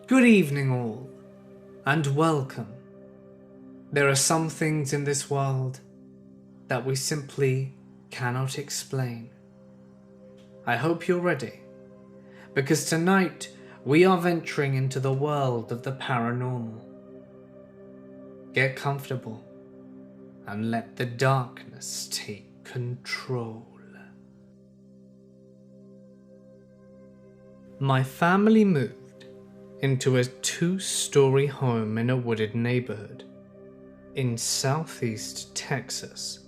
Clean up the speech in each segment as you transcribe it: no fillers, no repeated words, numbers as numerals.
Good evening all, and welcome. There are some things in this world that we simply cannot explain. I hope you're ready, because tonight we are venturing into the world of the paranormal. Get comfortable and let the darkness take control. My family moved into a 2-story home in a wooded neighborhood in southeast Texas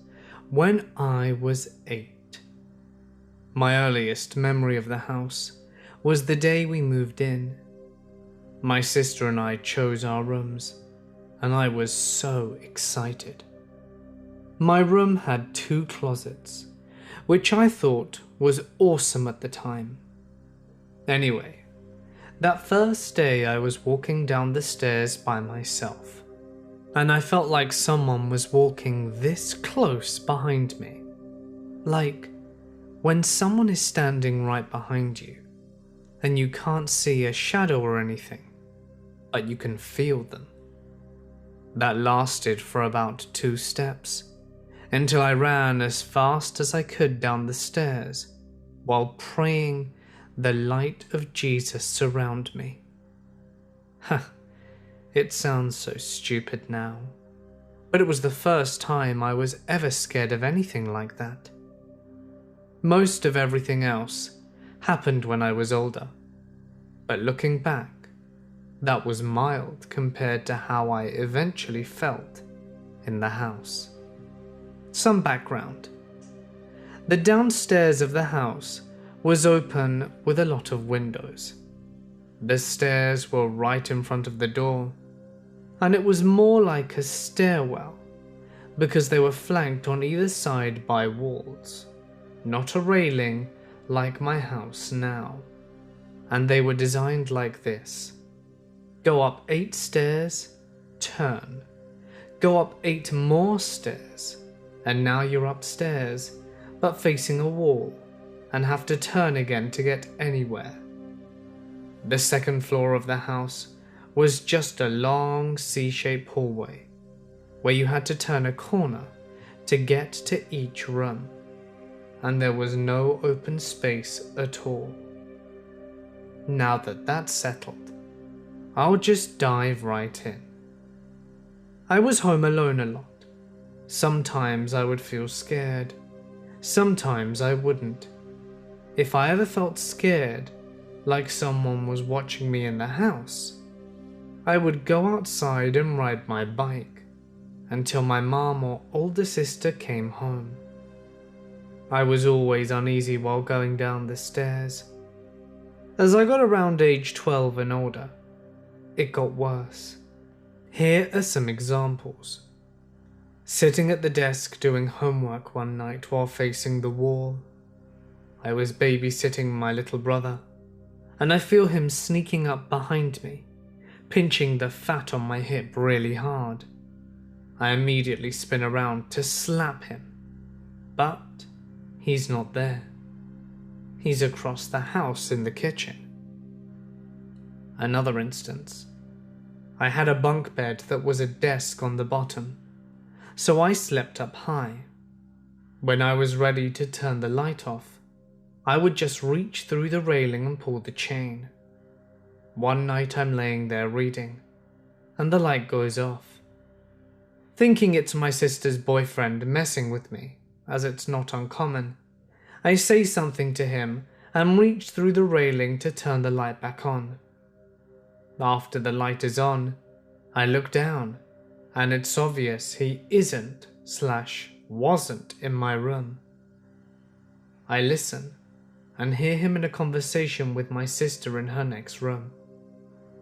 when I was 8. My earliest memory of the house was the day we moved in. My sister and I chose our rooms, and I was so excited. My room had 2 closets, which I thought was awesome at the time. Anyway, that first day I was walking down the stairs by myself, and I felt like someone was walking this close behind me. Like when someone is standing right behind you, and you can't see a shadow or anything, but you can feel them. That lasted for about 2 steps, until I ran as fast as I could down the stairs, while praying the light of Jesus surround me. It sounds so stupid now, but it was the first time I was ever scared of anything like that. Most of everything else happened when I was older, but looking back, that was mild compared to how I eventually felt in the house. Some background. The downstairs of the house was open with a lot of windows. The stairs were right in front of the door, and it was more like a stairwell because they were flanked on either side by walls, not a railing like my house now. And they were designed like this: go up 8 stairs, turn, go up 8 more stairs, and now you're upstairs but facing a wall and have to turn again to get anywhere. The second floor of the house was just a long C-shaped hallway where you had to turn a corner to get to each room, and there was no open space at all. Now that that's settled, I'll just dive right in. I was home alone a lot. Sometimes I would feel scared, sometimes I wouldn't. If I ever felt scared, like someone was watching me in the house, I would go outside and ride my bike until my mom or older sister came home. I was always uneasy while going down the stairs. As I got around age 12 and older, it got worse. Here are some examples. Sitting at the desk doing homework one night while facing the wall. I was babysitting my little brother, and I feel him sneaking up behind me, pinching the fat on my hip really hard. I immediately spin around to slap him, but he's not there. He's across the house in the kitchen. Another instance. I had a bunk bed that was a desk on the bottom, so I slept up high. When I was ready to turn the light off, I would just reach through the railing and pull the chain. One night I'm laying there reading, and the light goes off. Thinking it's my sister's boyfriend messing with me, as it's not uncommon, I say something to him and reach through the railing to turn the light back on. After the light is on, I look down, and it's obvious he isn't/wasn't in my room. I listen and hear him in a conversation with my sister in her next room.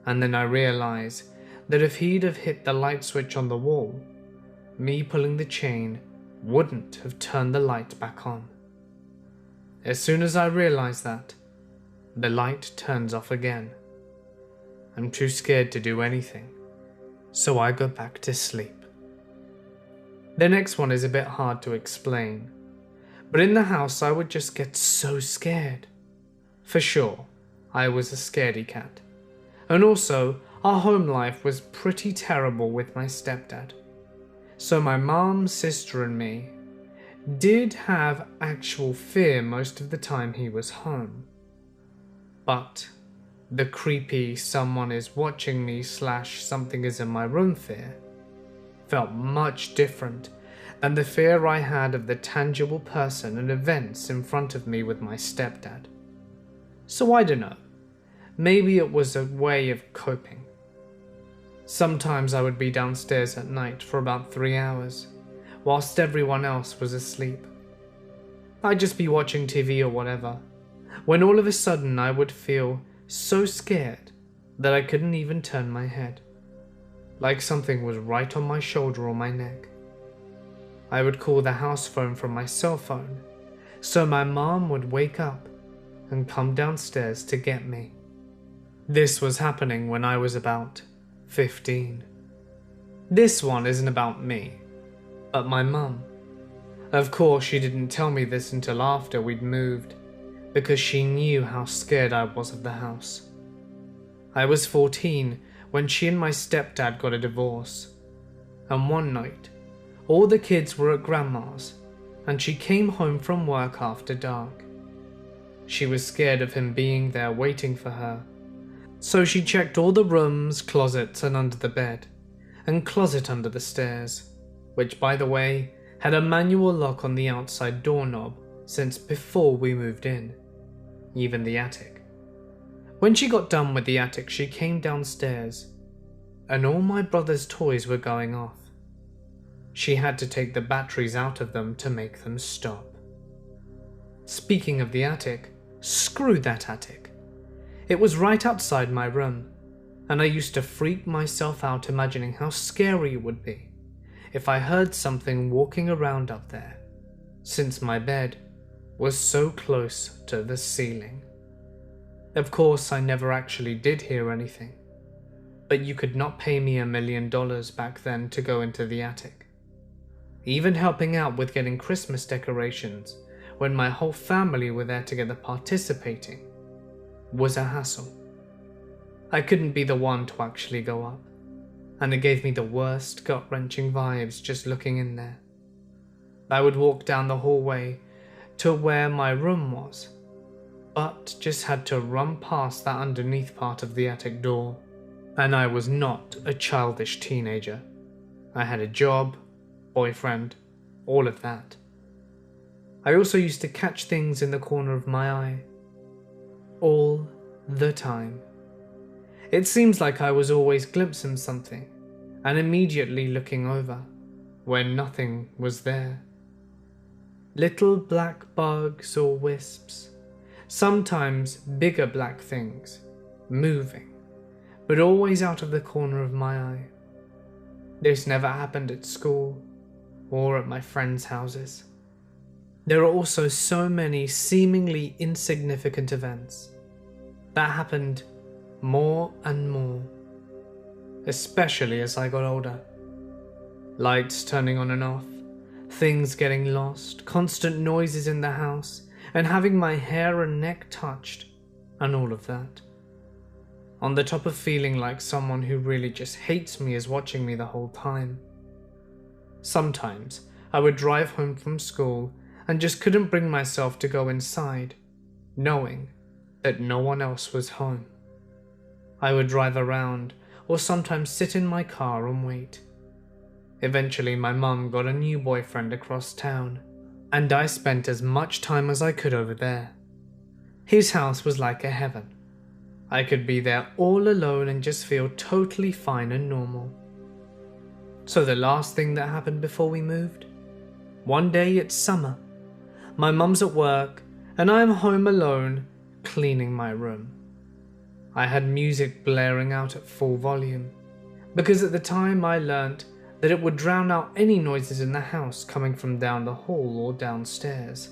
And then I realize that if he'd have hit the light switch on the wall, me pulling the chain wouldn't have turned the light back on. As soon as I realize that, the light turns off again. I'm too scared to do anything, so I go back to sleep. The next one is a bit hard to explain, but in the house I would just get so scared. For sure, I was a scaredy cat, And also, our home life was pretty terrible with my stepdad. So my mom, sister and me did have actual fear most of the time he was home. But the creepy someone is watching me / something is in my room fear felt much different than the fear I had of the tangible person and events in front of me with my stepdad. So I don't know, maybe it was a way of coping. Sometimes I would be downstairs at night for about 3 hours, whilst everyone else was asleep. I'd just be watching TV or whatever, when all of a sudden I would feel so scared that I couldn't even turn my head, like something was right on my shoulder or my neck. I would call the house phone from my cell phone, so my mom would wake up and come downstairs to get me. This was happening when I was about 15. This one isn't about me, but my mum. Of course, she didn't tell me this until after we'd moved, because she knew how scared I was of the house. I was 14 when she and my stepdad got a divorce, and one night, all the kids were at grandma's, and she came home from work after dark. She was scared of him being there waiting for her, so she checked all the rooms, closets and under the bed, and closet under the stairs, which by the way had a manual lock on the outside doorknob since before we moved in, even the attic. When she got done with the attic, she came downstairs, and all my brother's toys were going off. She had to take the batteries out of them to make them stop. Speaking of the attic, screw that attic. It was right outside my room, and I used to freak myself out imagining how scary it would be if I heard something walking around up there, since my bed was so close to the ceiling. Of course, I never actually did hear anything, but you could not pay me $1 million back then to go into the attic. Even helping out with getting Christmas decorations when my whole family were there together participating was a hassle. I couldn't be the one to actually go up, and it gave me the worst gut-wrenching vibes just looking in there. I would walk down the hallway to where my room was, but just had to run past that underneath part of the attic door. And I was not a childish teenager. I had a job, boyfriend, all of that. I also used to catch things in the corner of my eye. All the time. It seems like I was always glimpsing something and immediately looking over when nothing was there. Little black bugs or wisps, sometimes bigger black things, moving, but always out of the corner of my eye. This never happened at school or at my friends' houses. There are also so many seemingly insignificant events that happened more and more, especially as I got older. Lights turning on and off, things getting lost, constant noises in the house, and having my hair and neck touched, and all of that. On the top of feeling like someone who really just hates me is watching me the whole time. Sometimes I would drive home from school and just couldn't bring myself to go inside, knowing that no one else was home. I would drive around or sometimes sit in my car and wait. Eventually my mum got a new boyfriend across town, and I spent as much time as I could over there. His house was like a heaven. I could be there all alone and just feel totally fine and normal. So the last thing that happened before we moved? One day it's summer. My mum's at work and I am home alone cleaning my room. I had music blaring out at full volume, because at the time I learnt that it would drown out any noises in the house coming from down the hall or downstairs.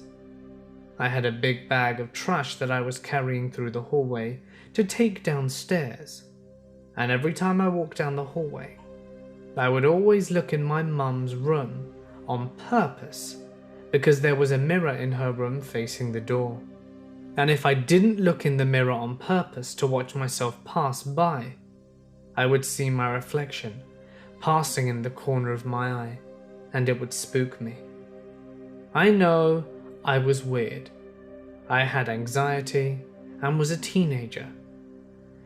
I had a big bag of trash that I was carrying through the hallway to take downstairs, and every time I walked down the hallway, I would always look in my mum's room on purpose, because there was a mirror in her room facing the door. and if I didn't look in the mirror on purpose to watch myself pass by, I would see my reflection passing in the corner of my eye, and it would spook me. I know I was weird. I had anxiety and was a teenager.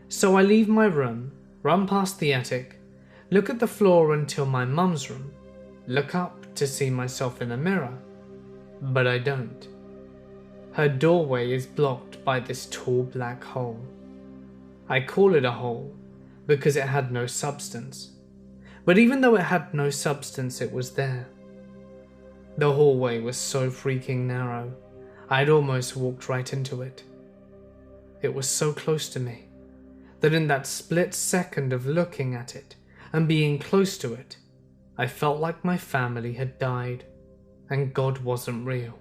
So I leave my room, run past the attic, look at the floor until my mum's room, look up to see myself in a mirror, but I don't. Her doorway is blocked by this tall black hole. I call it a hole because it had no substance, but even though it had no substance, it was there. The hallway was so freaking narrow, I'd almost walked right into it. It was so close to me that in that split second of looking at it and being close to it, I felt like my family had died and God wasn't real.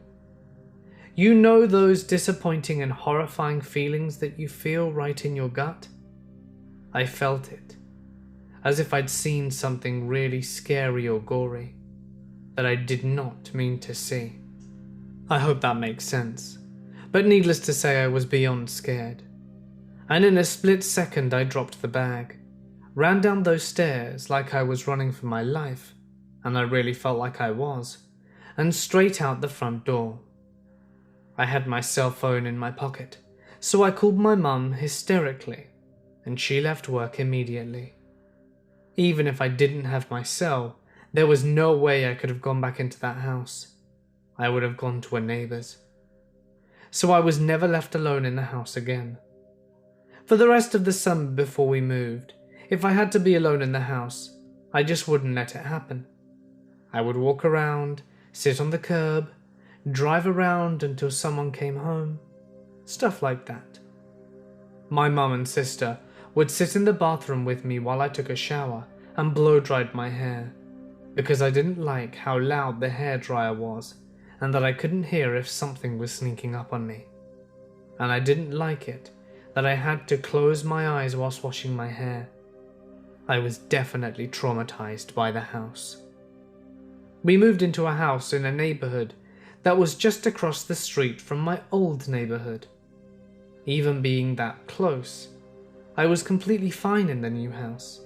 You know those disappointing and horrifying feelings that you feel right in your gut? I felt it, as if I'd seen something really scary or gory that I did not mean to see. I hope that makes sense, but needless to say, I was beyond scared. And in a split second I dropped the bag, ran down those stairs like I was running for my life, and I really felt like I was, and straight out the front door. I had my cell phone in my pocket, so I called my mum hysterically, and she left work immediately. Even if I didn't have my cell, there was no way I could have gone back into that house. I would have gone to a neighbour's. So I was never left alone in the house again. For the rest of the summer before we moved, if I had to be alone in the house, I just wouldn't let it happen. I would walk around, sit on the curb, drive around until someone came home, stuff like that. My mum and sister would sit in the bathroom with me while I took a shower and blow-dried my hair, because I didn't like how loud the hairdryer was and that I couldn't hear if something was sneaking up on me. And I didn't like it that I had to close my eyes whilst washing my hair. I was definitely traumatized by the house. We moved into a house in a neighborhood that was just across the street from my old neighborhood. Even being that close, I was completely fine in the new house.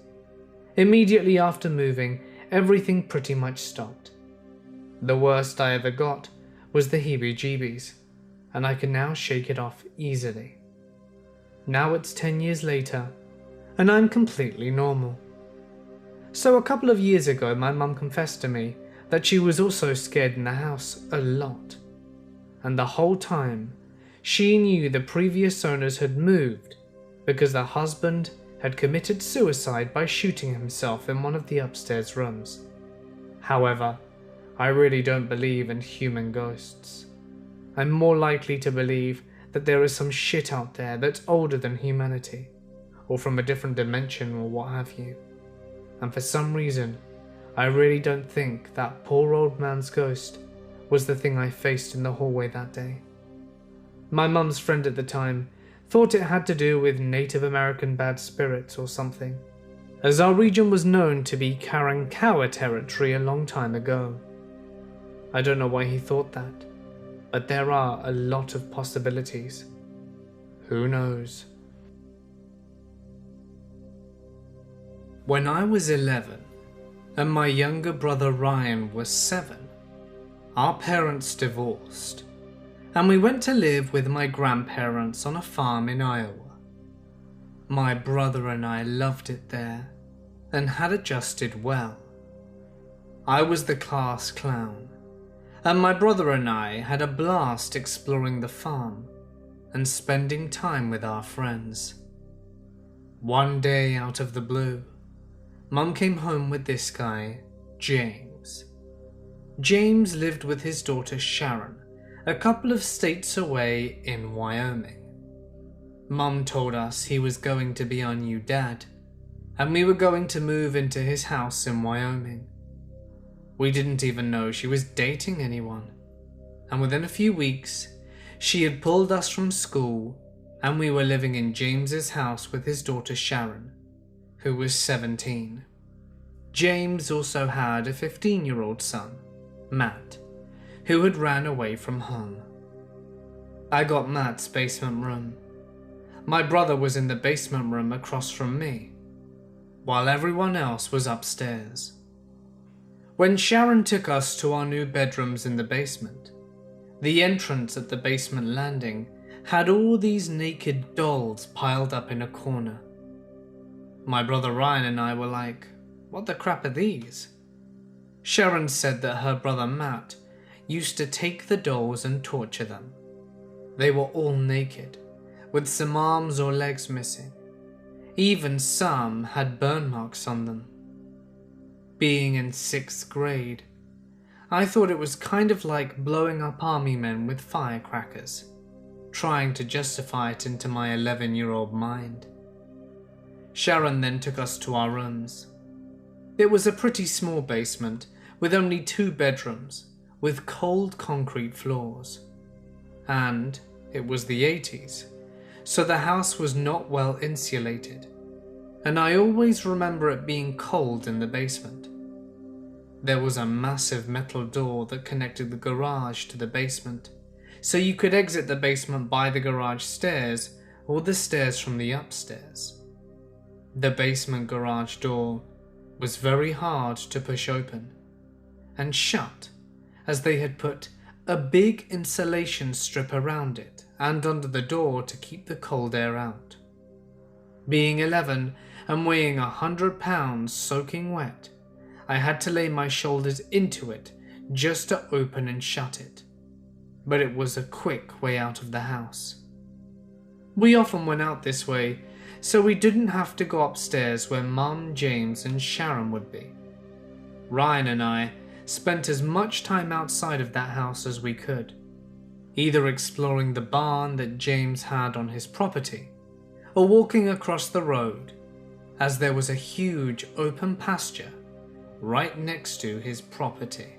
Immediately after moving, everything pretty much stopped. The worst I ever got was the heebie-jeebies, and I can now shake it off easily. Now it's 10 years later, and I'm completely normal. So a couple of years ago, my mum confessed to me that she was also scared in the house a lot. And the whole time, she knew the previous owners had moved because their husband had committed suicide by shooting himself in one of the upstairs rooms. However, I really don't believe in human ghosts. I'm more likely to believe that there is some shit out there that's older than humanity, or from a different dimension or what have you. And for some reason, I really don't think that poor old man's ghost was the thing I faced in the hallway that day. My mum's friend at the time thought it had to do with Native American bad spirits or something, as our region was known to be Karankawa territory a long time ago. I don't know why he thought that, but there are a lot of possibilities. Who knows? When I was 11, and my younger brother Ryan was 7, our parents divorced, and we went to live with my grandparents on a farm in Iowa. My brother and I loved it there, and had adjusted well. I was the class clown, and my brother and I had a blast exploring the farm and spending time with our friends. One day out of the blue, Mum came home with this guy, James. James lived with his daughter Sharon, a couple of states away in Wyoming. Mum told us he was going to be our new dad, and we were going to move into his house in Wyoming. We didn't even know she was dating anyone, and within a few weeks, she had pulled us from school and we were living in James's house with his daughter Sharon, who was 17. James also had a 15-year-old son, Matt, who had ran away from home. I got Matt's basement room. My brother was in the basement room across from me, while everyone else was upstairs. When Sharon took us to our new bedrooms in the basement, the entrance at the basement landing had all these naked dolls piled up in a corner. My brother Ryan and I were like, "What the crap are these?" Sharon said that her brother Matt used to take the dolls and torture them. They were all naked, with some arms or legs missing. Even some had burn marks on them. Being in 6th grade, I thought it was kind of like blowing up army men with firecrackers, trying to justify it into my 11-year-old mind. Sharon then took us to our rooms. It was a pretty small basement with only 2 bedrooms, with cold concrete floors. And it was the 80s, so the house was not well insulated, and I always remember it being cold in the basement. There was a massive metal door that connected the garage to the basement, so you could exit the basement by the garage stairs or the stairs from the upstairs. The basement garage door was very hard to push open and shut, as they had put a big insulation strip around it and under the door to keep the cold air out. Being 11 and weighing 100 pounds soaking wet, I had to lay my shoulders into it just to open and shut it. But it was a quick way out of the house. We often went out this way, so we didn't have to go upstairs where Mum, James and Sharon would be. Ryan and I spent as much time outside of that house as we could, either exploring the barn that James had on his property, or walking across the road, as there was a huge open pasture right next to his property.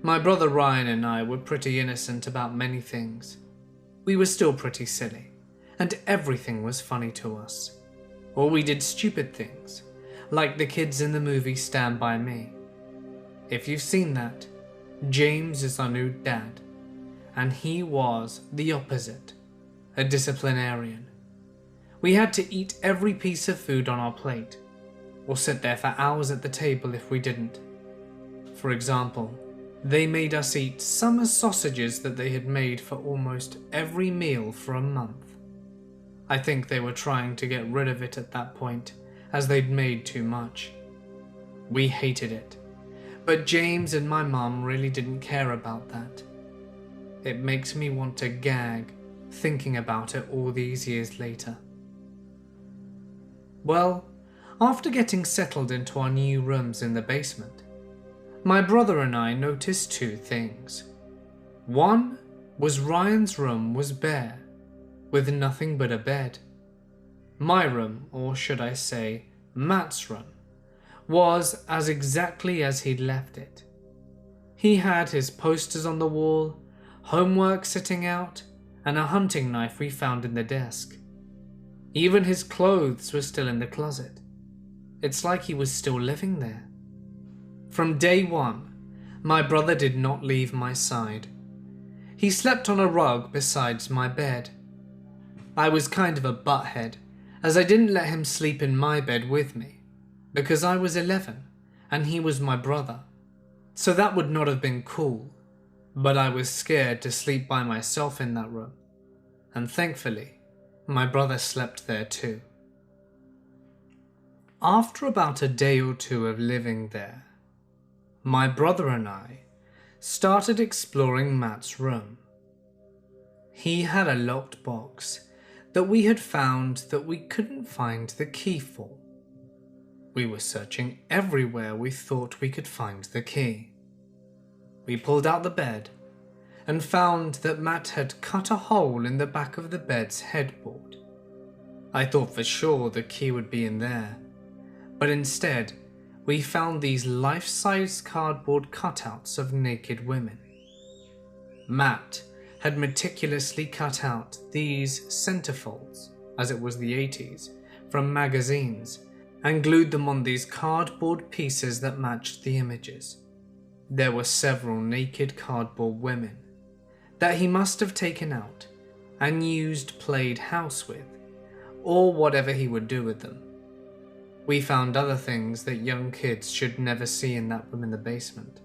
My brother Ryan and I were pretty innocent about many things. We were still pretty silly, and everything was funny to us. Or we did stupid things, like the kids in the movie Stand By Me. If you've seen that, James is our new dad, and he was the opposite, a disciplinarian. We had to eat every piece of food on our plate, or sit there for hours at the table if we didn't. For example, they made us eat summer sausages that they had made for almost every meal for a month. I think they were trying to get rid of it at that point, as they'd made too much. We hated it, but James and my mum really didn't care about that. It makes me want to gag thinking about it all these years later. Well, after getting settled into our new rooms in the basement, my brother and I noticed 2 things. One was Ryan's room was bare, with nothing but a bed. My room, or should I say, Matt's room, was as exactly as he'd left it. He had his posters on the wall, homework sitting out, and a hunting knife we found in the desk. Even his clothes were still in the closet. It's like he was still living there. From day one, my brother did not leave my side. He slept on a rug beside my bed. I was kind of a butthead, as I didn't let him sleep in my bed with me, because I was 11 and he was my brother. So that would not have been cool, but I was scared to sleep by myself in that room, and thankfully, my brother slept there too. After about a day or 2 of living there, my brother and I started exploring Matt's room. He had a locked box that we had found that we couldn't find the key for. We were searching everywhere we thought we could find the key. We pulled out the bed and found that Matt had cut a hole in the back of the bed's headboard. I thought for sure the key would be in there, but instead we found these life-size cardboard cutouts of naked women. Matt had meticulously cut out these centerfolds, as it was the 80s, from magazines, and glued them on these cardboard pieces that matched the images. There were several naked cardboard women, that he must have taken out and played house with, or whatever he would do with them. We found other things that young kids should never see in that room in the basement.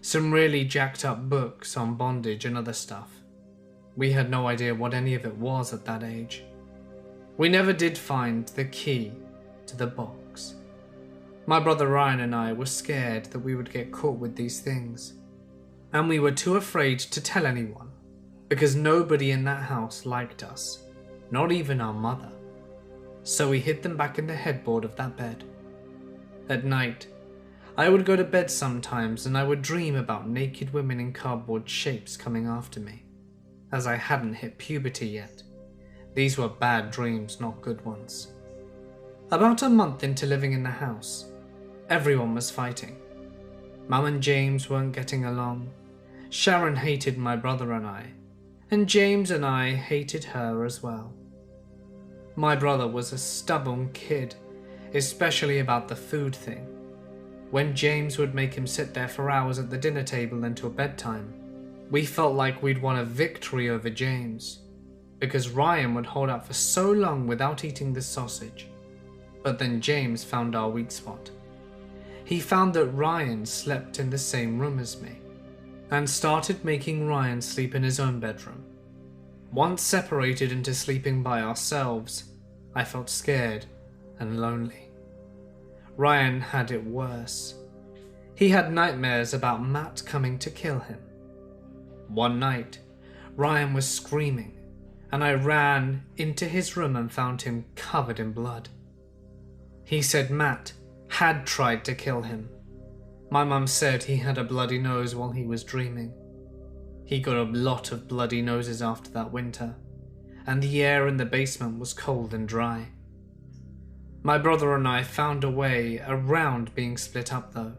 Some really jacked up books on bondage and other stuff. We had no idea what any of it was at that age. We never did find the key to the box. My brother Ryan and I were scared that we would get caught with these things, and we were too afraid to tell anyone because nobody in that house liked us, not even our mother. So we hid them back in the headboard of that bed. At night, I would go to bed sometimes and I would dream about naked women in cardboard shapes coming after me, as I hadn't hit puberty yet. These were bad dreams, not good ones. About a month into living in the house, everyone was fighting. Mum and James weren't getting along. Sharon hated my brother and James and I hated her as well. My brother was a stubborn kid, especially about the food thing. When James would make him sit there for hours at the dinner table until bedtime, we felt like we'd won a victory over James, because Ryan would hold out for so long without eating the sausage. But then James found our weak spot. He found that Ryan slept in the same room as me, and started making Ryan sleep in his own bedroom. Once separated into sleeping by ourselves, I felt scared and lonely. Ryan had it worse. He had nightmares about Matt coming to kill him. One night, Ryan was screaming, and I ran into his room and found him covered in blood. He said Matt had tried to kill him. My mum said he had a bloody nose while he was dreaming. He got a lot of bloody noses after that winter, and the air in the basement was cold and dry. My brother and I found a way around being split up though.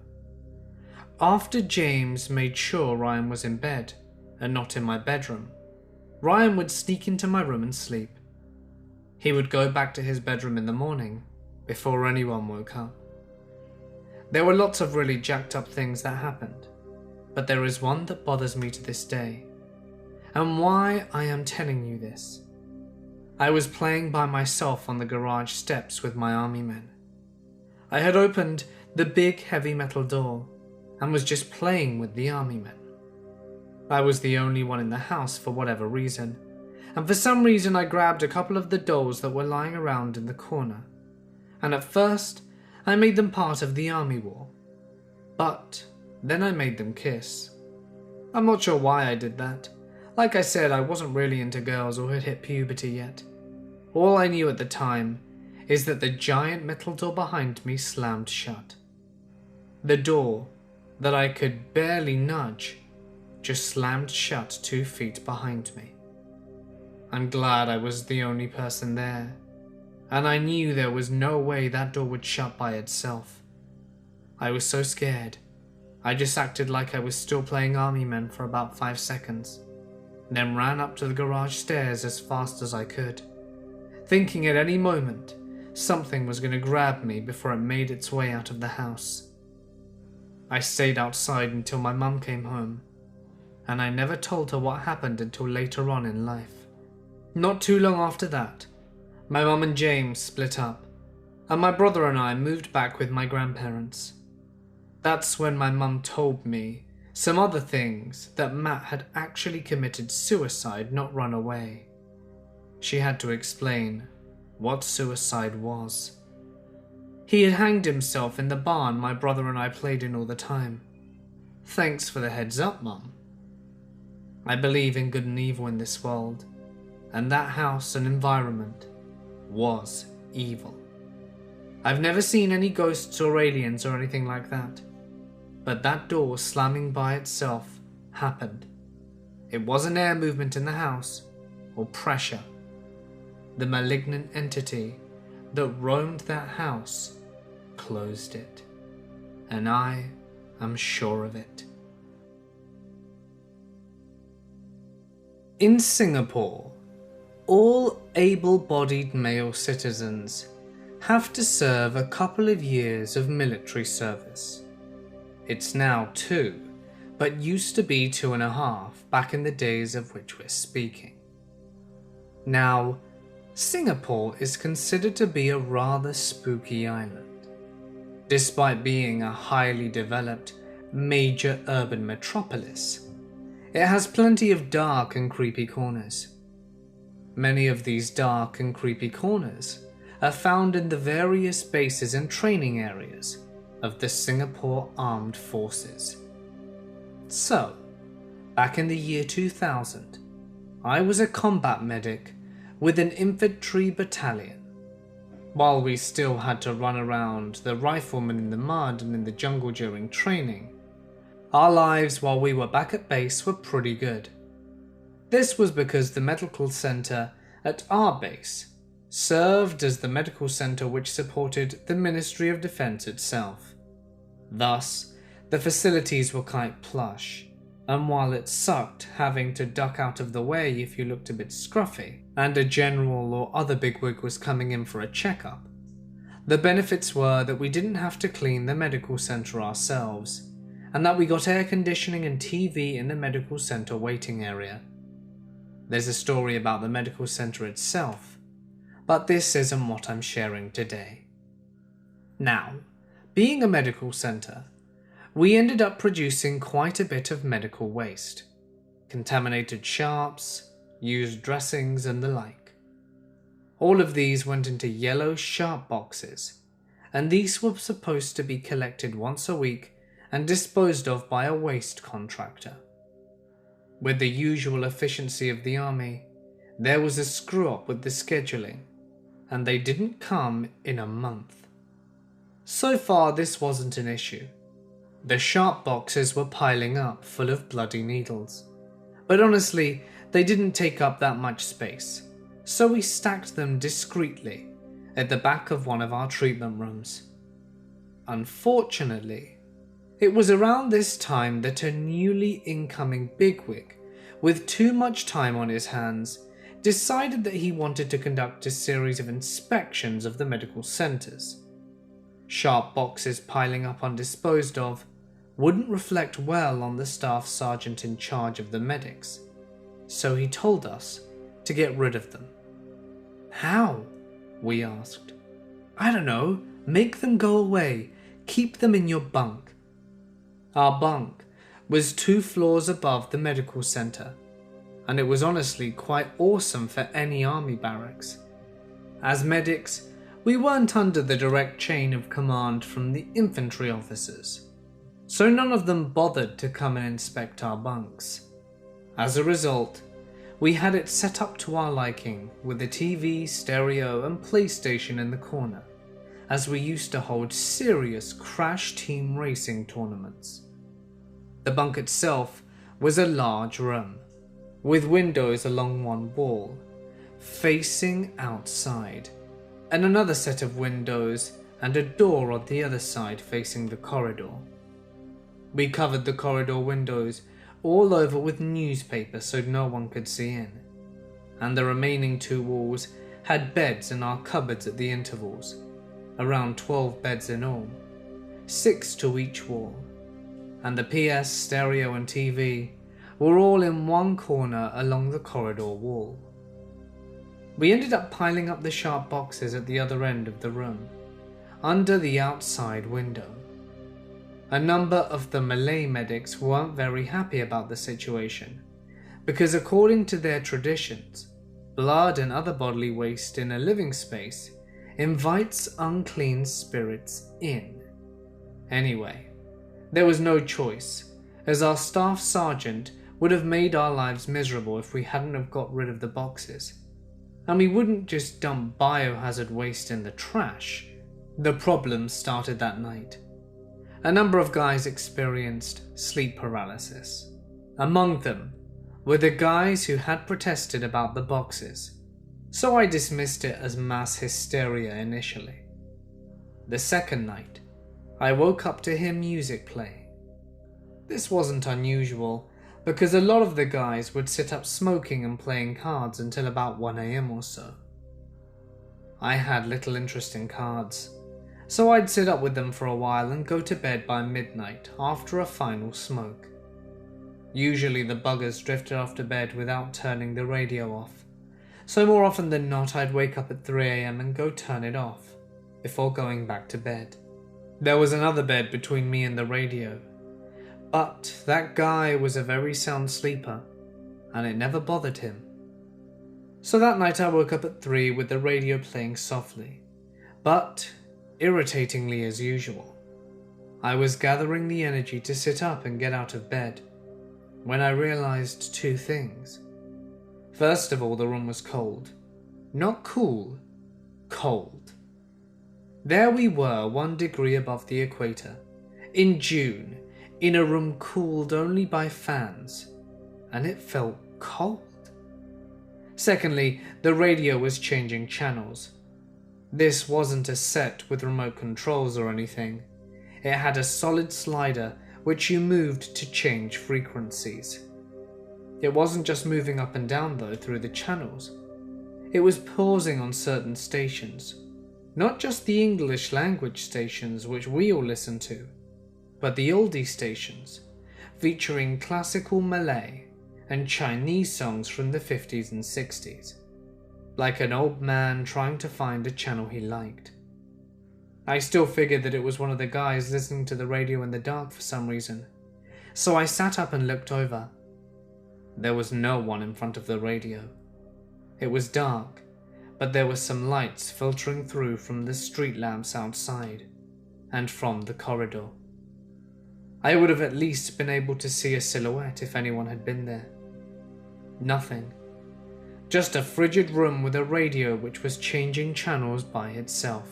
After James made sure Ryan was in bed and not in my bedroom, Ryan would sneak into my room and sleep. He would go back to his bedroom in the morning before anyone woke up. There were lots of really jacked up things that happened, but there is one that bothers me to this day, and why I am telling you this. I was playing by myself on the garage steps with my army men. I had opened the big heavy metal door and was just playing with the army men. I was the only one in the house for whatever reason, and for some reason I grabbed a couple of the dolls that were lying around in the corner, and at first I made them part of the army war, but then I made them kiss. I'm not sure why I did that. Like I said, I wasn't really into girls or had hit puberty yet. All I knew at the time is that the giant metal door behind me slammed shut. The door that I could barely nudge just slammed shut 2 feet behind me. I'm glad I was the only person there, and I knew there was no way that door would shut by itself. I was so scared, I just acted like I was still playing army men for about 5 seconds, then ran up to the garage stairs as fast as I could, thinking at any moment something was going to grab me before it made its way out of the house. I stayed outside until my mum came home, and I never told her what happened until later on in life. Not too long after that, my mum and James split up, and my brother and I moved back with my grandparents. That's when my mum told me some other things, that Matt had actually committed suicide, not run away. She had to explain what suicide was. He had hanged himself in the barn my brother and I played in all the time. Thanks for the heads up, Mum. I believe in good and evil in this world, and that house and environment was evil. I've never seen any ghosts or aliens or anything like that, but that door slamming by itself happened. It wasn't air movement in the house or pressure. The malignant entity that roamed that house closed it, and I am sure of it. In Singapore, all able-bodied male citizens have to serve a couple of years of military service. It's now 2, but used to be 2.5 back in the days of which we're speaking. Now, Singapore is considered to be a rather spooky island. Despite being a highly developed, major urban metropolis, it has plenty of dark and creepy corners. Many of these dark and creepy corners are found in the various bases and training areas of the Singapore Armed Forces. So, back in the year 2000, I was a combat medic with an infantry battalion. While we still had to run around the riflemen in the mud and in the jungle during training, our lives while we were back at base were pretty good. This was because the medical centre at our base served as the medical centre which supported the Ministry of Defence itself. Thus, the facilities were quite plush, and while it sucked having to duck out of the way if you looked a bit scruffy, and a general or other bigwig was coming in for a checkup, the benefits were that we didn't have to clean the medical centre ourselves, and that we got air conditioning and TV in the medical centre waiting area. There's a story about the medical centre itself, but this isn't what I'm sharing today. Now, being a medical centre, we ended up producing quite a bit of medical waste, contaminated sharps, used dressings and the like. All of these went into yellow sharp boxes, and these were supposed to be collected once a week and disposed of by a waste contractor. With the usual efficiency of the army, there was a screw-up with the scheduling, and they didn't come in a month. So far this wasn't an issue. The sharp boxes were piling up full of bloody needles, but honestly they didn't take up that much space, so we stacked them discreetly at the back of one of our treatment rooms. Unfortunately, it was around this time that a newly incoming bigwig with too much time on his hands decided that he wanted to conduct a series of inspections of the medical centres. Sharp boxes piling up undisposed of wouldn't reflect well on the staff sergeant in charge of the medics, so he told us to get rid of them. How? We asked. I don't know, make them go away, keep them in your bunk. Our bunk was 2 floors above the medical centre, and it was honestly quite awesome for any army barracks. As medics, we weren't under the direct chain of command from the infantry officers, so none of them bothered to come and inspect our bunks. As a result, we had it set up to our liking with a TV, stereo and PlayStation in the corner, as we used to hold serious crash team racing tournaments. The bunk itself was a large room, with windows along one wall, facing outside, and another set of windows and a door on the other side facing the corridor. We covered the corridor windows all over with newspaper so no one could see in, and the remaining 2 walls had beds in our cupboards at the intervals, around 12 beds in all, 6 to each wall, and the PS, stereo and TV were all in one corner along the corridor wall. We ended up piling up the sharp boxes at the other end of the room, under the outside window. A number of the Malay medics weren't very happy about the situation, because according to their traditions, blood and other bodily waste in a living space invites unclean spirits in. Anyway, there was no choice, as our staff sergeant would have made our lives miserable if we hadn't have got rid of the boxes, and we wouldn't just dump biohazard waste in the trash. The problem started that night. A number of guys experienced sleep paralysis. Among them were the guys who had protested about the boxes, so I dismissed it as mass hysteria initially. The second night, I woke up to hear music playing. This wasn't unusual, because a lot of the guys would sit up smoking and playing cards until about 1 AM or so. I had little interest in cards, so I'd sit up with them for a while and go to bed by midnight after a final smoke. Usually the buggers drifted off to bed without turning the radio off, so more often than not I'd wake up at 3 a.m. and go turn it off, before going back to bed. There was another bed between me and the radio, but that guy was a very sound sleeper, and it never bothered him. So that night I woke up at 3 with the radio playing softly, but irritatingly as usual. I was gathering the energy to sit up and get out of bed, when I realized two things. First of all, the room was cold. Not cool, cold. There we were, 1 degree above the equator, in June, in a room cooled only by fans, and it felt cold. Secondly, the radio was changing channels. This wasn't a set with remote controls or anything. It had a solid slider which you moved to change frequencies. It wasn't just moving up and down though through the channels. It was pausing on certain stations, not just the English language stations which we all listen to, but the oldie stations, featuring classical Malay and Chinese songs from the 50s and 60s, like an old man trying to find a channel he liked. I still figured that it was one of the guys listening to the radio in the dark for some reason, so I sat up and looked over. There was no one in front of the radio. It was dark, but there were some lights filtering through from the street lamps outside, and from the corridor. I would have at least been able to see a silhouette if anyone had been there. Nothing. Just a frigid room with a radio which was changing channels by itself.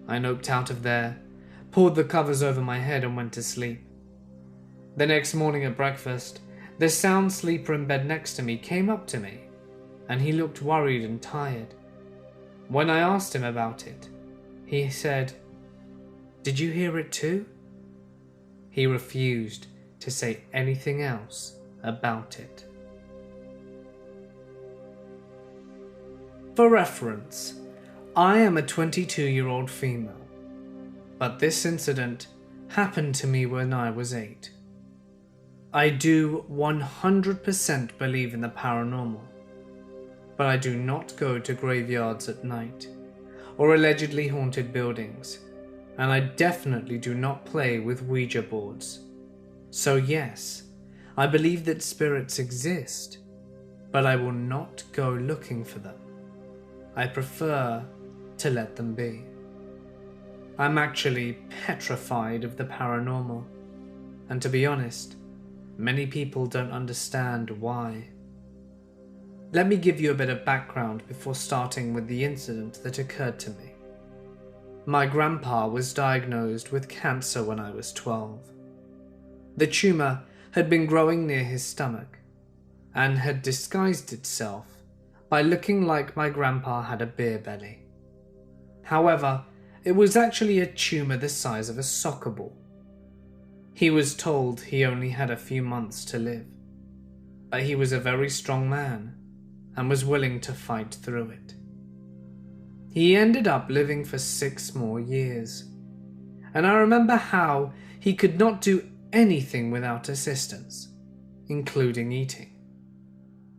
I noped out of there, pulled the covers over my head and went to sleep. The next morning at breakfast, the sound sleeper in bed next to me came up to me, and he looked worried and tired. When I asked him about it, he said, "Did you hear it too?" He refused to say anything else about it. For reference, I am a 22-year-old female, but this incident happened to me when I was 8. I do 100% believe in the paranormal, but I do not go to graveyards at night or allegedly haunted buildings, and I definitely do not play with Ouija boards. So yes, I believe that spirits exist, but I will not go looking for them. I prefer to let them be. I'm actually petrified of the paranormal, and to be honest, many people don't understand why. Let me give you a bit of background before starting with the incident that occurred to me. My grandpa was diagnosed with cancer when I was 12. The tumour had been growing near his stomach, and had disguised itself by looking like my grandpa had a beer belly. However, it was actually a tumour the size of a soccer ball. He was told he only had a few months to live, but he was a very strong man and was willing to fight through it. He ended up living for 6 more years, and I remember how he could not do anything without assistance, including eating.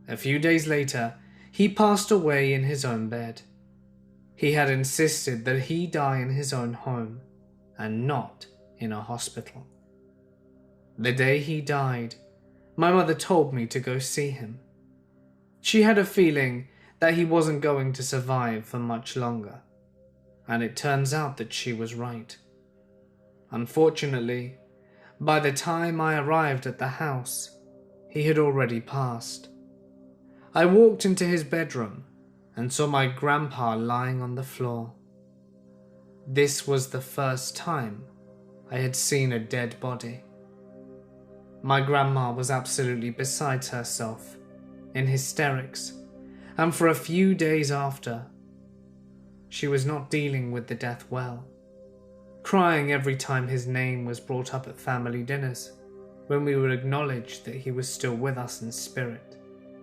A few days later, he passed away in his own bed. He had insisted that he die in his own home and not in a hospital. The day he died, my mother told me to go see him. She had a feeling that he wasn't going to survive for much longer, and it turns out that she was right. Unfortunately, by the time I arrived at the house, he had already passed. I walked into his bedroom and saw my grandpa lying on the floor. This was the first time I had seen a dead body. My grandma was absolutely beside herself, in hysterics, and for a few days after, she was not dealing with the death well, crying every time his name was brought up at family dinners, when we would acknowledge that he was still with us in spirit.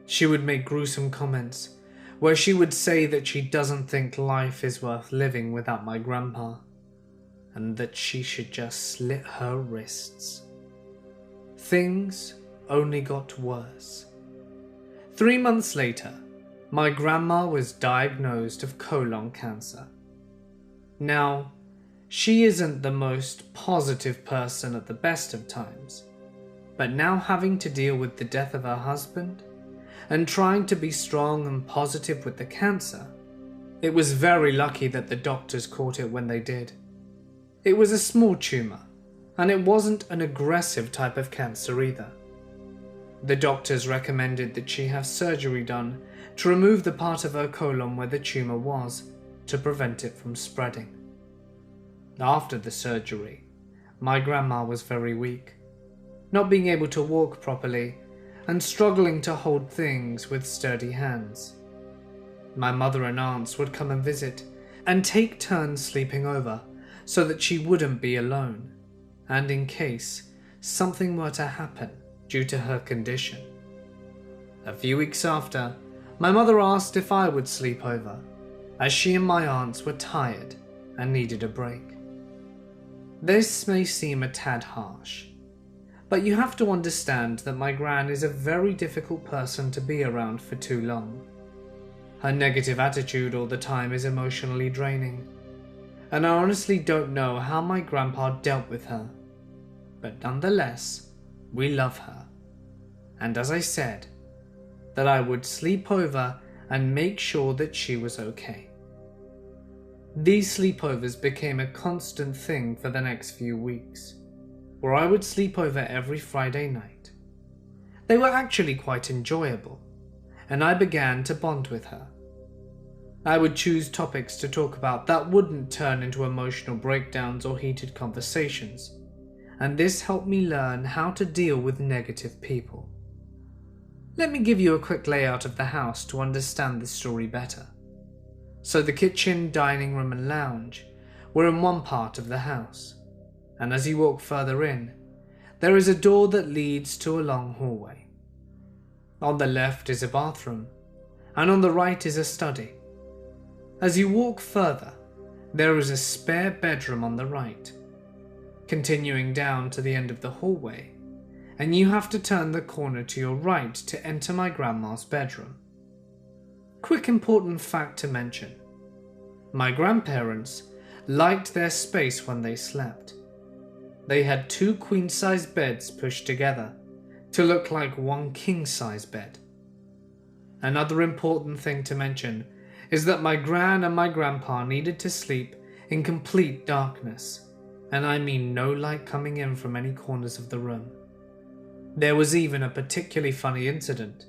She would make gruesome comments, where she would say that she doesn't think life is worth living without my grandpa, and that she should just slit her wrists. Things only got worse. 3 months later, my grandma was diagnosed of colon cancer. Now, she isn't the most positive person at the best of times, but now having to deal with the death of her husband and trying to be strong and positive with the cancer, it was very lucky that the doctors caught it when they did. It was a small tumor, and it wasn't an aggressive type of cancer either. The doctors recommended that she have surgery done to remove the part of her colon where the tumor was to prevent it from spreading. After the surgery, my grandma was very weak, not being able to walk properly and struggling to hold things with sturdy hands. My mother and aunts would come and visit and take turns sleeping over so that she wouldn't be alone, and in case something were to happen due to her condition. A few weeks after, my mother asked if I would sleep over, as she and my aunts were tired and needed a break. This may seem a tad harsh, but you have to understand that my gran is a very difficult person to be around for too long. Her negative attitude all the time is emotionally draining, and I honestly don't know how my grandpa dealt with her, but nonetheless, we love her. And as I said, that I would sleep over and make sure that she was okay. These sleepovers became a constant thing for the next few weeks, where I would sleep over every Friday night. They were actually quite enjoyable, and I began to bond with her. I would choose topics to talk about that wouldn't turn into emotional breakdowns or heated conversations, and this helped me learn how to deal with negative people. Let me give you a quick layout of the house to understand this story better. So the kitchen, dining room and lounge were in one part of the house, and as you walk further in, there is a door that leads to a long hallway. On the left is a bathroom, and on the right is a study. As you walk further, there is a spare bedroom on the right, continuing down to the end of the hallway, and you have to turn the corner to your right to enter my grandma's bedroom. Quick important fact to mention: my grandparents liked their space when they slept. They had 2 queen-size beds pushed together to look like one king-size bed. Another important thing to mention is that my gran and my grandpa needed to sleep in complete darkness, and I mean no light coming in from any corners of the room. There was even a particularly funny incident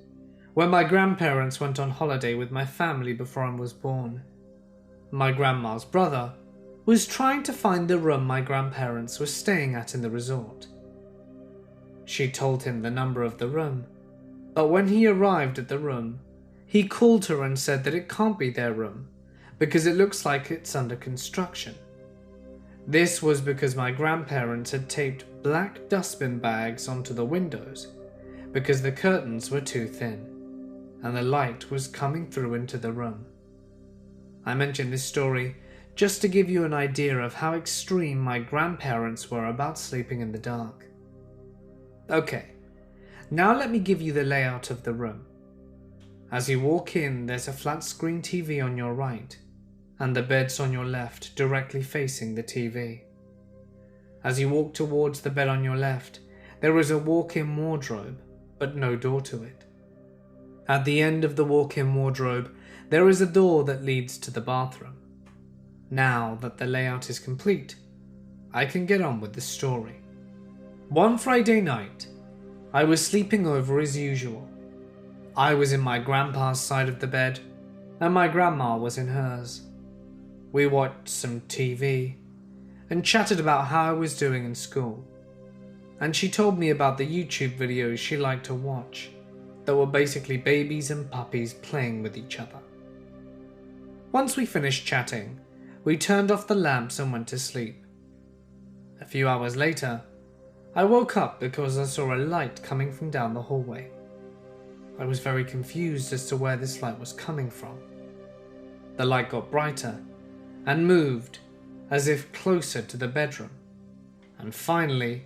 when my grandparents went on holiday with my family before I was born. My grandma's brother was trying to find the room my grandparents were staying at in the resort. She told him the number of the room, but when he arrived at the room, he called her and said that it can't be their room because it looks like it's under construction. This was because my grandparents had taped black dustbin bags onto the windows because the curtains were too thin and the light was coming through into the room. I mention this story just to give you an idea of how extreme my grandparents were about sleeping in the dark. Okay, now let me give you the layout of the room. As you walk in, there's a flat screen TV on your right, and the bed's on your left, directly facing the TV. As you walk towards the bed on your left, there is a walk-in wardrobe, but no door to it. At the end of the walk-in wardrobe, there is a door that leads to the bathroom. Now that the layout is complete, I can get on with the story. One Friday night, I was sleeping over as usual. I was in my grandpa's side of the bed, and my grandma was in hers. We watched some TV and chatted about how I was doing in school, and she told me about the YouTube videos she liked to watch that were basically babies and puppies playing with each other. Once we finished chatting, we turned off the lamps and went to sleep. A few hours later, I woke up because I saw a light coming from down the hallway. I was very confused as to where this light was coming from. The light got brighter and moved as if closer to the bedroom, and finally,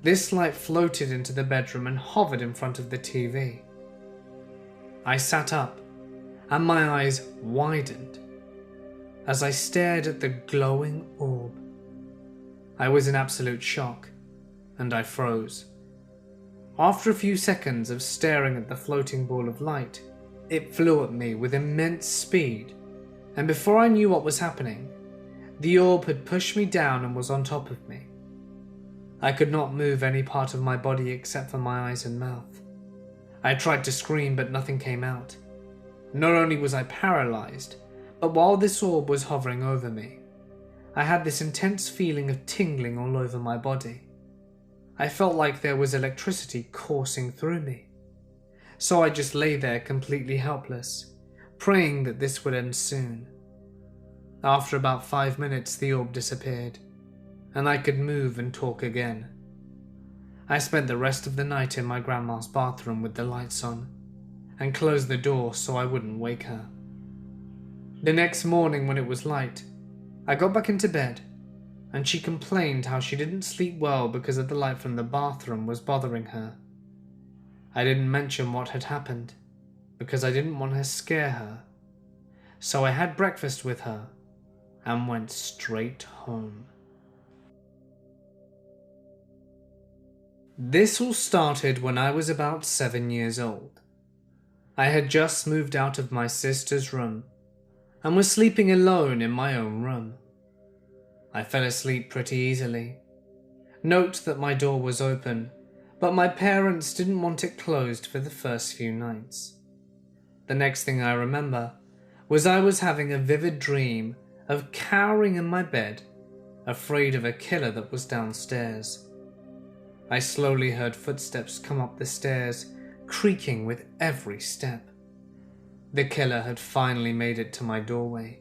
This light floated into the bedroom and hovered in front of the TV. I sat up, and my eyes widened as I stared at the glowing orb. I was in absolute shock, and I froze. After a few seconds of staring at the floating ball of light, it flew at me with immense speed, and before I knew what was happening, the orb had pushed me down and was on top of me. I could not move any part of my body except for my eyes and mouth. I tried to scream, but nothing came out. Not only was I paralyzed, but while this orb was hovering over me, I had this intense feeling of tingling all over my body. I felt like there was electricity coursing through me. So I just lay there completely helpless, praying that this would end soon. After about 5 minutes, the orb disappeared, and I could move and talk again. I spent the rest of the night in my grandma's bathroom with the lights on, and closed the door so I wouldn't wake her. The next morning when it was light, I got back into bed, and she complained how she didn't sleep well because of the light from the bathroom was bothering her. I didn't mention what had happened, because I didn't want to scare her. So I had breakfast with her, and went straight home. This all started when I was about 7 years old. I had just moved out of my sister's room and was sleeping alone in my own room. I fell asleep pretty easily. Note that my door was open, but my parents didn't want it closed for the first few nights. The next thing I remember was I was having a vivid dream of cowering in my bed, afraid of a killer that was downstairs. I slowly heard footsteps come up the stairs, creaking with every step. The killer had finally made it to my doorway,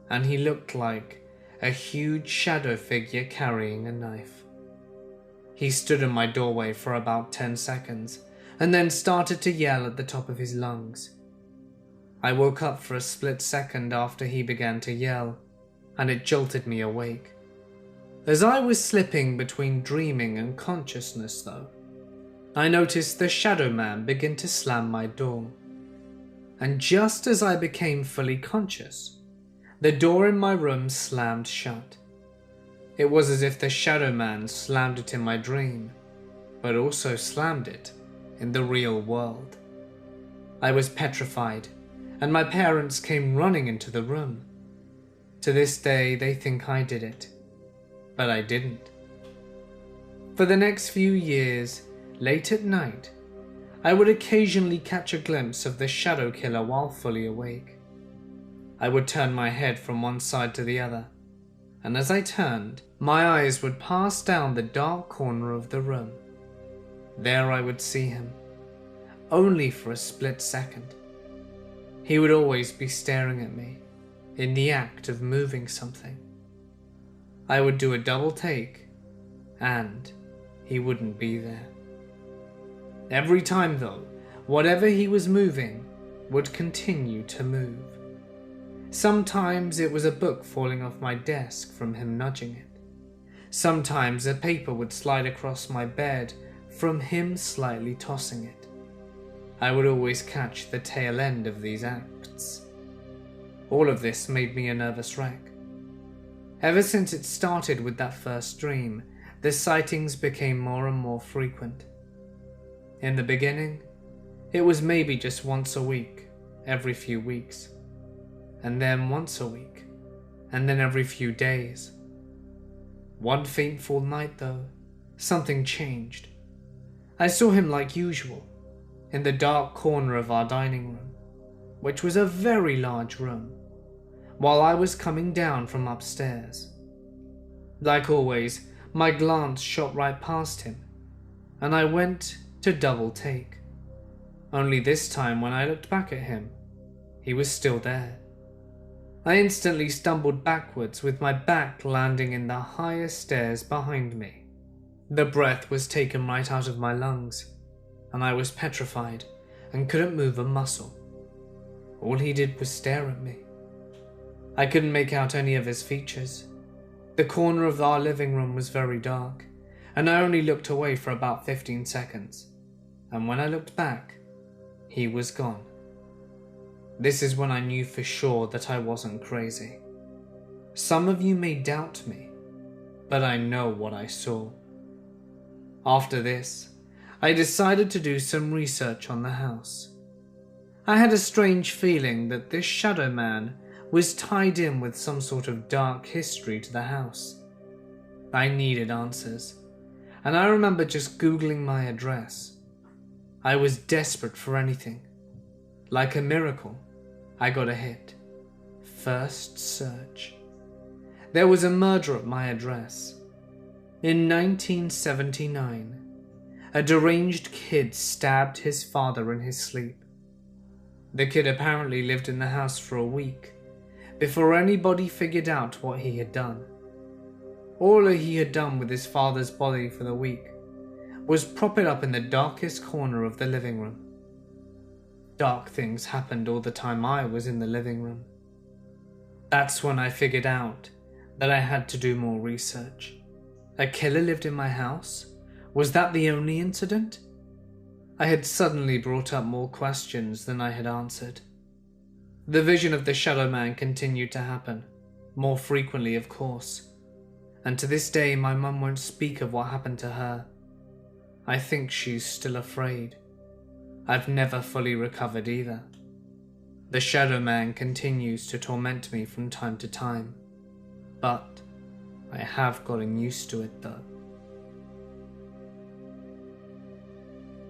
and he looked like a huge shadow figure carrying a knife. He stood in my doorway for about 10 seconds, and then started to yell at the top of his lungs. I woke up for a split second after he began to yell, and it jolted me awake. As I was slipping between dreaming and consciousness though, I noticed the shadow man begin to slam my door. And just as I became fully conscious, the door in my room slammed shut. It was as if the shadow man slammed it in my dream, but also slammed it in the real world. I was petrified, and my parents came running into the room. To this day, they think I did it, but I didn't. For the next few years, late at night, I would occasionally catch a glimpse of the shadow killer while fully awake. I would turn my head from one side to the other, and as I turned, my eyes would pass down the dark corner of the room. There I would see him, only for a split second. He would always be staring at me, in the act of moving something. I would do a double take, and he wouldn't be there. Every time though, whatever he was moving would continue to move. Sometimes it was a book falling off my desk from him nudging it. Sometimes a paper would slide across my bed from him slightly tossing it. I would always catch the tail end of these acts. All of this made me a nervous wreck. Ever since it started with that first dream, the sightings became more and more frequent. In the beginning, it was maybe just once a week, every few weeks, and then once a week, and then every few days. One fateful night though, something changed. I saw him like usual, in the dark corner of our dining room, which was a very large room, while I was coming down from upstairs. Like always, my glance shot right past him, and I went to double take. Only this time when I looked back at him, he was still there. I instantly stumbled backwards with my back landing in the highest stairs behind me. The breath was taken right out of my lungs, and I was petrified and couldn't move a muscle. All he did was stare at me. I couldn't make out any of his features. The corner of our living room was very dark, and I only looked away for about 15 seconds, and when I looked back, he was gone. This is when I knew for sure that I wasn't crazy. Some of you may doubt me, but I know what I saw. After this, I decided to do some research on the house. I had a strange feeling that this shadow man was tied in with some sort of dark history to the house. I needed answers, and I remember just Googling my address. I was desperate for anything. Like a miracle, I got a hit. First search. There was a murder at my address. In 1979, a deranged kid stabbed his father in his sleep. The kid apparently lived in the house for a week before anybody figured out what he had done. All he had done with his father's body for the week was prop it up in the darkest corner of the living room. Dark things happened all the time I was in the living room. That's when I figured out that I had to do more research. A killer lived in my house? Was that the only incident? I had suddenly brought up more questions than I had answered. The vision of the shadow man continued to happen, more frequently of course, and to this day my mum won't speak of what happened to her. I think she's still afraid. I've never fully recovered either. The shadow man continues to torment me from time to time, but I have gotten used to it though.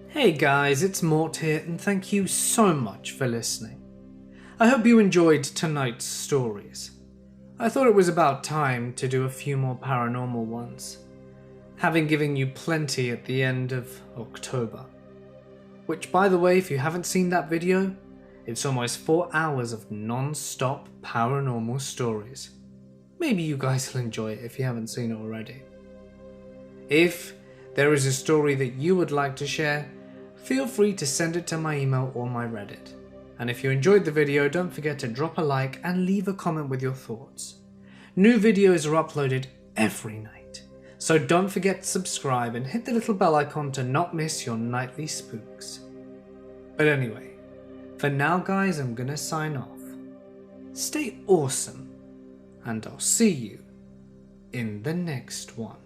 Hey guys, it's Mort here, and thank you so much for listening. I hope you enjoyed tonight's stories. I thought it was about time to do a few more paranormal ones, having given you plenty at the end of October. Which, by the way, if you haven't seen that video, it's almost 4 hours of non-stop paranormal stories. Maybe you guys will enjoy it if you haven't seen it already. If there is a story that you would like to share, feel free to send it to my email or my Reddit. And if you enjoyed the video, don't forget to drop a like and leave a comment with your thoughts. New videos are uploaded every night, so don't forget to subscribe and hit the little bell icon to not miss your nightly spooks. But anyway, for now guys, I'm gonna sign off. Stay awesome, and I'll see you in the next one.